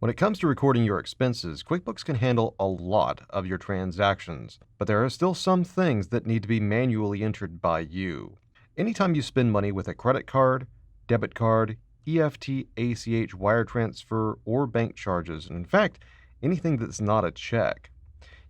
When it comes to recording your expenses, QuickBooks can handle a lot of your transactions, but there are still some things that need to be manually entered by you. Anytime you spend money with a credit card, debit card, EFT, ACH, wire transfer, or bank charges, and in fact, anything that's not a check,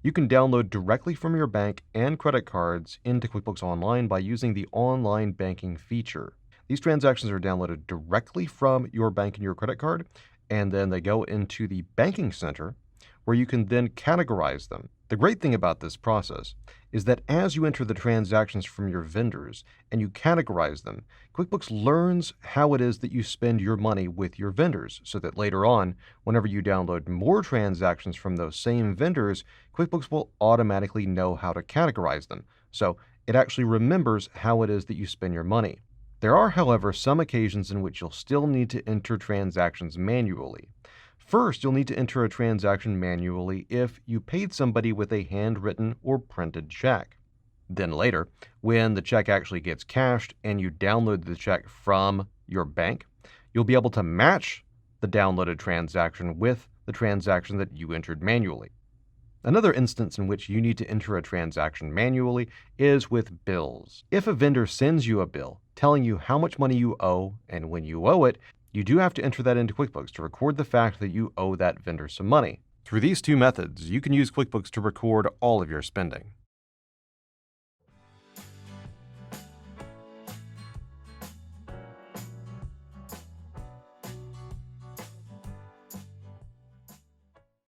you can download directly from your bank and credit cards into QuickBooks Online by using the online banking feature. These transactions are downloaded directly from your bank and your credit card, and then they go into the banking center where you can then categorize them. The great thing about this process is that as you enter the transactions from your vendors and you categorize them, QuickBooks learns how it is that you spend your money with your vendors so that later on, whenever you download more transactions from those same vendors, QuickBooks will automatically know how to categorize them. So it actually remembers how it is that you spend your money. There are, however, some occasions in which you'll still need to enter transactions manually. First, you'll need to enter a transaction manually if you paid somebody with a handwritten or printed check. Then later, when the check actually gets cashed and you download the check from your bank, you'll be able to match the downloaded transaction with the transaction that you entered manually. Another instance in which you need to enter a transaction manually is with bills. If a vendor sends you a bill telling you how much money you owe and when you owe it, you do have to enter that into QuickBooks to record the fact that you owe that vendor some money. Through these two methods, you can use QuickBooks to record all of your spending.